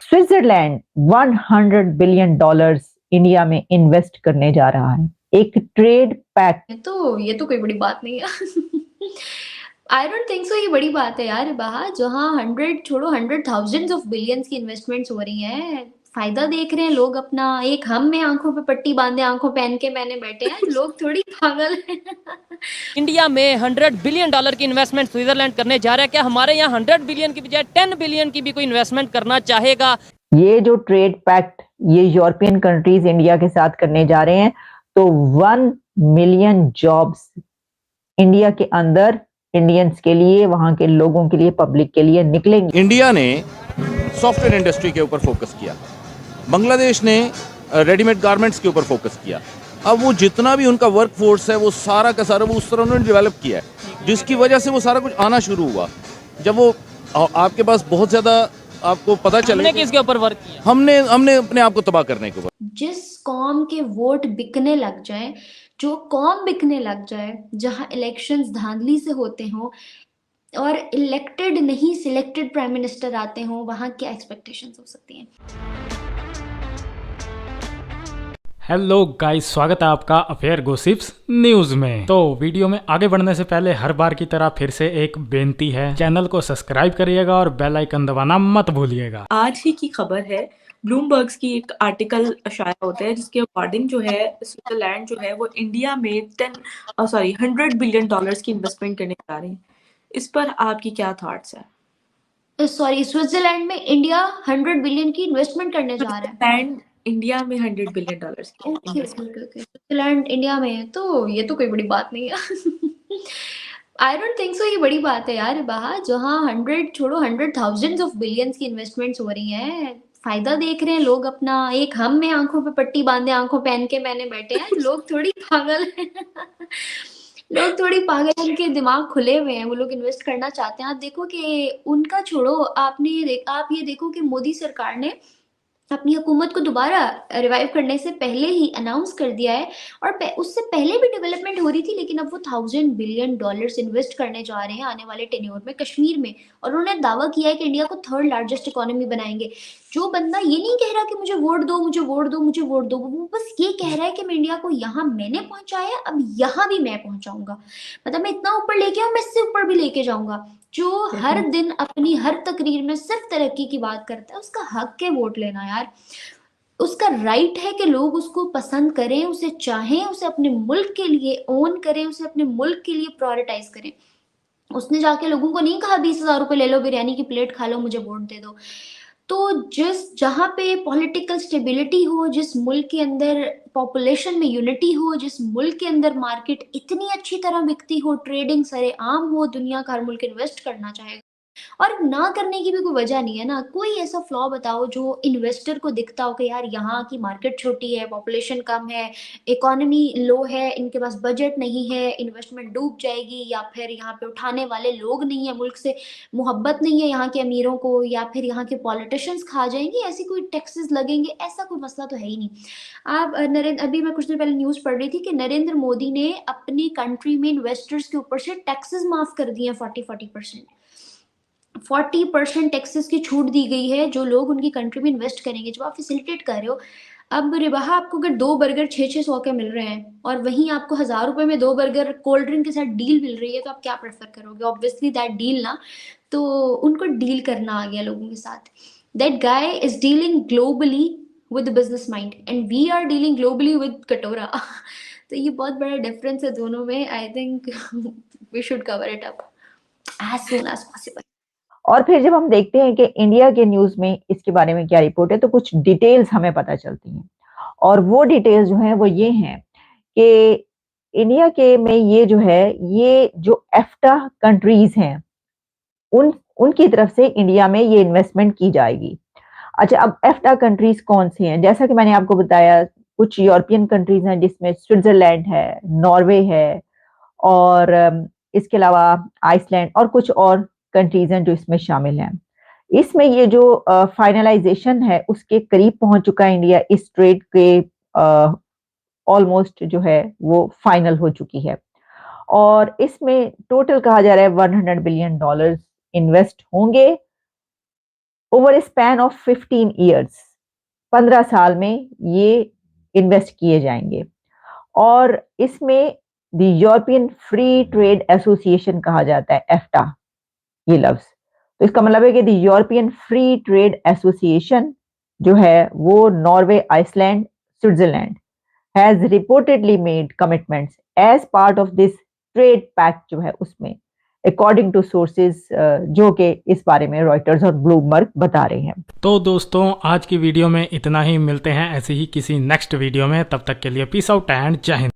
Switzerland 100 billion dollars India में invest करने जा रहा है, एक ट्रेड पैक्ट। ये तो कोई बड़ी बात नहीं है। आई डोंट थिंक सो ये बड़ी बात है यार बाहर, जहाँ 100 ऑफ बिलियंस की इन्वेस्टमेंट्स हो रही हैं। फायदा देख रहे हैं लोग अपना, एक हम में आंखों पे पट्टी बांधे आंखों पहन के मैंने बैठे हैं, लोग थोड़ी पागल हैं। इंडिया में 100 बिलियन डॉलर की इन्वेस्टमेंट स्विट्जरलैंड करने जा रहा है। क्या हमारे यहाँ 100 बिलियन की बजाय 10 बिलियन की भी कोई इन्वेस्टमेंट करना चाहेगा? ये जो ट्रेड पैक्ट ये यूरोपियन कंट्रीज इंडिया के साथ करने जा रहे हैं, तो 1 मिलियन जॉब्स इंडिया के अंदर इंडियंस के लिए, वहां के लोगों के लिए, पब्लिक के लिए निकलेंगे। इंडिया ने सॉफ्टवेयर इंडस्ट्री के ऊपर फोकस किया, बांग्लादेश ने रेडीमेड गारमेंट्स के ऊपर फोकस किया। अब वो जितना भी उनका वर्क फोर्स है वो सारा का सारा वो उस तरह उन्होंने डेवलप किया है, जिसकी वजह से वो सारा कुछ आना शुरू हुआ। जब वो आपके पास बहुत ज्यादा आपको पता चले, हमने किसके ऊपर वर्क किया? हमने अपने आप को तबाह करने के ऊपर। जिस कौम के वोट बिकने लग जाए, जो कौम बिकने लग जाए, जहां इलेक्शंस धांधली से होते हों और इलेक्टेड नहीं सिलेक्टेड प्राइम मिनिस्टर आते हों, वहां क्या एक्सपेक्टेशंस हो सकती हैं। हेलो गाइस, स्वागत है आपका अफेयर गॉसिप्स न्यूज में। तो वीडियो में आगे बढ़ने से पहले हर बार की तरह फिर से एक बेनती है, चैनल को सब्सक्राइब करिएगा और बेल आइकन दबाना मत भूलिएगा। आज ही की खबर है, ब्लूमबर्ग्स की एक आर्टिकल शाया होता है जिसके अकॉर्डिंग जो है स्विट्जरलैंड जो है वो इंडिया में 100 बिलियन डॉलर्स की इन्वेस्टमेंट करने जा रही है। इस पर आपकी क्या थॉट्स है? स्विट्जरलैंड में इंडिया 100 बिलियन की इन्वेस्टमेंट करने जा रहा है। स्विट्जरलैंड इंडिया में 100 बिलियन डॉलर्स की okay investment. Okay okay, Switzerland India में है, तो ये तो कोई बड़ी बात नहीं है। आई डोंट थिंक सो ये बड़ी बात है यार बाहर, जहाँ 100 ऑफ बिलियंस की इन्वेस्टमेंट्स हो रही हैं। फायदा देख रहे हैं लोग अपना, एक हम में आंखों पे पट्टी बांधे आंखों पहन के मैंने बैठे हैं, लोग थोड़ी पागल हैं। लोग थोड़ी पागल हैं, उनके दिमाग खुले हुए हैं, वो लोग इन्वेस्ट करना चाहते हैं। आप देखो कि उनका छोड़ो, आप ये देखो कि मोदी सरकार ने अपनी हुकूमत को दोबारा रिवाइव करने से पहले ही अनाउंस कर दिया है, और उससे पहले भी डेवलपमेंट हो रही थी, लेकिन अब वो 1000 बिलियन डॉलर्स इन्वेस्ट करने जा रहे हैं आने वाले टेन्योर में कश्मीर में। और उन्होंने दावा किया है कि इंडिया को थर्ड लार्जेस्ट इकोनॉमी बनाएंगे। जो बंदा ये नहीं कह रहा कि मुझे वोट दो मुझे वोट दो मुझे वोट दो, वो बस ये कह रहा है कि मैं इंडिया को यहाँ मैंने पहुंचाया, अब यहाँ भी मैं पहुंचाऊंगा। मतलब मैं इतना ऊपर लेके आऊँ, मैं इससे ऊपर भी लेके जाऊंगा। जो हर दिन अपनी हर तकरीर में सिर्फ तरक्की की बात करता है, उसका हक है वोट लेना यार। उसका राइट है कि लोग उसको पसंद करें, उसे चाहें, उसे अपने मुल्क के लिए ओन करें, उसे अपने मुल्क के लिए प्रायोरिटाइज करें। उसने जाके लोगों को नहीं कहा 20,000 रुपए ले लो, बिरयानी की प्लेट खा लो, मुझे वोट दे दो। तो जहाँ पे पॉलिटिकल स्टेबिलिटी हो, जिस मुल्क के अंदर पॉपुलेशन में यूनिटी हो, जिस मुल्क के अंदर मार्केट इतनी अच्छी तरह बिकती हो, ट्रेडिंग सरे आम हो, दुनिया का हर मुल्क इन्वेस्ट करना चाहेगा। और ना करने की भी कोई वजह नहीं है ना। कोई ऐसा फ्लॉ बताओ जो इन्वेस्टर को दिखता हो कि यार यहाँ की मार्केट छोटी है, पॉपुलेशन कम है, इकोनॉमी लो है, इनके पास बजट नहीं है, इन्वेस्टमेंट डूब जाएगी, या फिर यहाँ पे उठाने वाले लोग नहीं है, मुल्क से मोहब्बत नहीं है यहाँ के अमीरों को, या फिर यहाँ के पॉलिटिशियंस खा जाएंगे, ऐसी कोई टैक्सेस लगेंगे, ऐसा कोई मसला तो है ही नहीं। आप नरेंद्र, अभी मैं कुछ दिन पहले न्यूज पढ़ रही थी कि नरेंद्र मोदी ने अपनी कंट्री में इन्वेस्टर्स के ऊपर से टैक्सेस माफ कर दिए हैं, 40% टैक्सेस की छूट दी गई है जो लोग उनकी कंट्री में इन्वेस्ट करेंगे, जब आप फैसिलिटेट कर रहे हो। अब रिबाहा, आपको अगर 2 बर्गर 600 के मिल रहे हैं और वहीं आपको 1000 रुपए में 2 बर्गर कोल्ड ड्रिंक के साथ डील मिल रही है, तो आप क्या प्रेफर करोगे? ऑब्वियसली दैट डील ना। तो उनको डील करना आ गया लोगों के साथ। That guy is dealing globally with business mind and we are dealing globally with कटोरा। तो ये बहुत बड़ा डिफरेंस है दोनों में। I think we should cover it up as soon as possible. और फिर जब हम देखते हैं कि इंडिया के न्यूज में इसके बारे में क्या रिपोर्ट है, तो कुछ डिटेल्स हमें पता चलती हैं। और वो डिटेल्स जो हैं वो ये हैं कि इंडिया के में ये जो है, ये जो एफ्टा कंट्रीज हैं, उनकी तरफ से इंडिया में ये इन्वेस्टमेंट की जाएगी। अच्छा, अब एफ्टा कंट्रीज कौन से हैं? जैसा कि मैंने आपको बताया, कुछ यूरोपियन कंट्रीज हैं जिसमें स्विट्जरलैंड है, नॉर्वे है, और इसके अलावा आइसलैंड और कुछ और कंट्रीज हैं जो इसमें शामिल हैं। इसमें ये जो फाइनलाइजेशन है उसके करीब पहुंच चुका है इंडिया, इस ट्रेड के ऑलमोस्ट जो है वो फाइनल हो चुकी है। और इसमें टोटल कहा जा रहा है 100 बिलियन डॉलर्स इन्वेस्ट होंगे over A span of 15 years, 15 साल में ये इन्वेस्ट किए जाएंगे। और इसमें the European free trade association कहा जाता है, एफ्टा ये लफ्ज। तो इसका मतलब है कि the European free trade association जो है वो Norway, Iceland, Switzerland has reportedly made commitments as part of this trade pact जो है उसमें, अकॉर्डिंग टू सोर्सेज जो कि इस बारे में रॉयटर्स और ब्लूमबर्ग बता रहे हैं। तो दोस्तों आज की वीडियो में इतना ही, मिलते हैं ऐसे ही किसी नेक्स्ट वीडियो में, तब तक के लिए पीस आउट एंड जय हिंद।